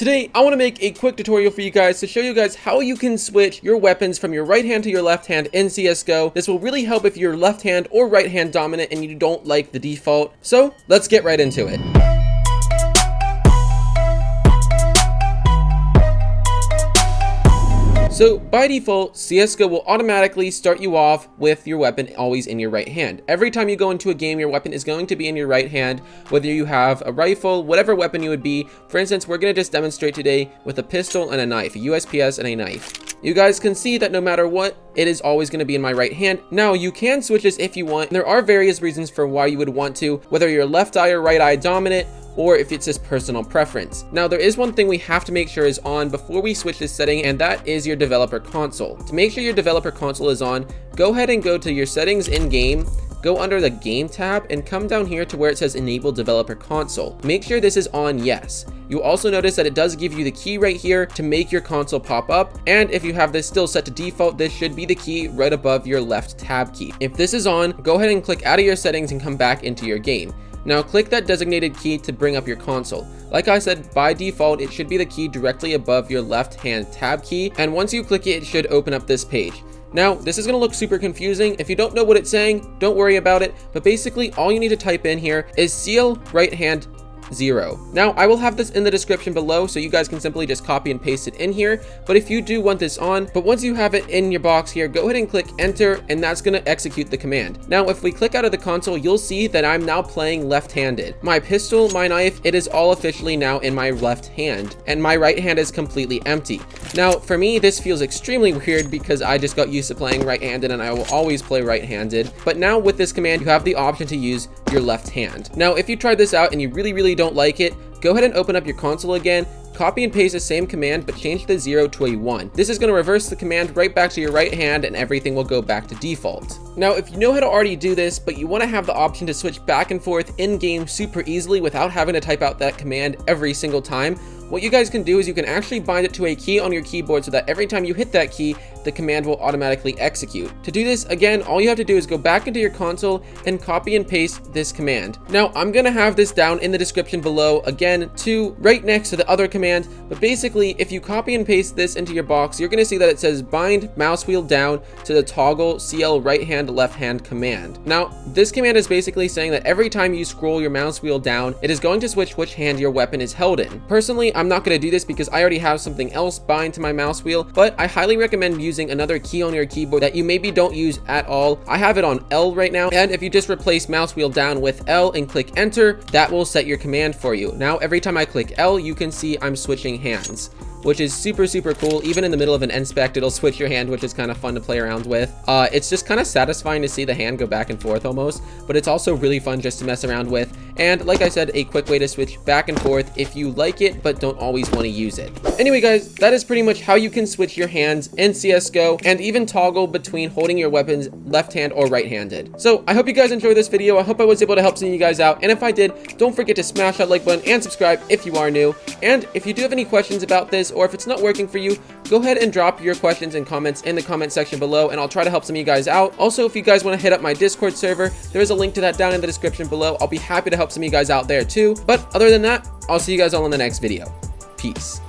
Today, I want to make a quick tutorial for you guys to show you guys how you can switch your weapons from your right hand to your left hand in CSGO. This will really help if you're left hand or right hand dominant and you don't like the default. So let's get right into it. So by default, CSGO will automatically start you off with your weapon always in your right hand. Every time you go into a game, your weapon is going to be in your right hand, whether you have a rifle, whatever weapon you would be. For instance, we're going to just demonstrate today with a pistol and a knife, a USPS and a knife. You guys can see that no matter what, it is always going to be in my right hand. Now, you can switch this if you want. There are various reasons for why you would want to, whether you're left eye or right eye dominant, or if it's just personal preference. Now, there is one thing we have to make sure is on before we switch this setting, and that is your developer console. To make sure your developer console is on, go ahead and go to your settings in game, go under the game tab and come down here to where it says enable developer console. Make sure this is on yes. You'll also notice that it does give you the key right here to make your console pop up. And if you have this still set to default, this should be the key right above your left tab key. If this is on, go ahead and click out of your settings and come back into your game. Now click that designated key to bring up your console. Like I said, by default, it should be the key directly above your left hand tab key. And once you click it, it should open up this page. Now, this is going to look super confusing. If you don't know what it's saying, don't worry about it. But basically, all you need to type in here is CL right hand 0. Now, I will have this in the description below, so you guys can simply just copy and paste it in here. But if you do want this on, but once you have it in your box here, go ahead and click enter, and that's going to execute the command. Now, if we click out of the console, you'll see that I'm now playing left-handed. My pistol, my knife, it is all officially now in my left hand, and my right hand is completely empty. Now, for me, this feels extremely weird because I just got used to playing right-handed, and I will always play right-handed. But now with this command, you have the option to use your left hand. Now, if you tried this out and you really don't like it, go ahead and open up your console again, copy and paste the same command, but change the 0 to a 1. This is going to reverse the command right back to your right hand and everything will go back to default. Now, if you know how to already do this, but you want to have the option to switch back and forth in game super easily without having to type out that command every single time, what you guys can do is you can actually bind it to a key on your keyboard so that every time you hit that key, the command will automatically execute. To do this, again, all you have to do is go back into your console and copy and paste this command. Now, I'm going to have this down in the description below, again, to right next to the other command, but basically, if you copy and paste this into your box, you're going to see that it says bind mouse wheel down to the toggle CL right hand left hand command. Now, this command is basically saying that every time you scroll your mouse wheel down, it is going to switch which hand your weapon is held in. Personally, I'm not going to do this because I already have something else bind to my mouse wheel, but I highly recommend using another key on your keyboard that you maybe don't use at all. I have it on L right now, and if you just replace mouse wheel down with L and click enter, that will set your command for you. Now, every time I click L, you can see I'm switching hands, which is super cool. Even in the middle of an inspect, it'll switch your hand, which is kind of fun to play around with. It's just kind of satisfying to see the hand go back and forth almost, but it's also really fun just to mess around with. And like I said, a quick way to switch back and forth if you like it, but don't always want to use it. Anyway, guys, that is pretty much how you can switch your hands in CSGO and even toggle between holding your weapons left hand or right handed. So I hope you guys enjoyed this video. I hope I was able to help some of you guys out. And if I did, don't forget to smash that like button and subscribe if you are new. And if you do have any questions about this, or if it's not working for you, go ahead and drop your questions and comments in the comment section below, and I'll try to help some of you guys out. Also, if you guys want to hit up my Discord server, there is a link to that down in the description below. I'll be happy to help some of you guys out there too. But other than that, I'll see you guys all in the next video. Peace.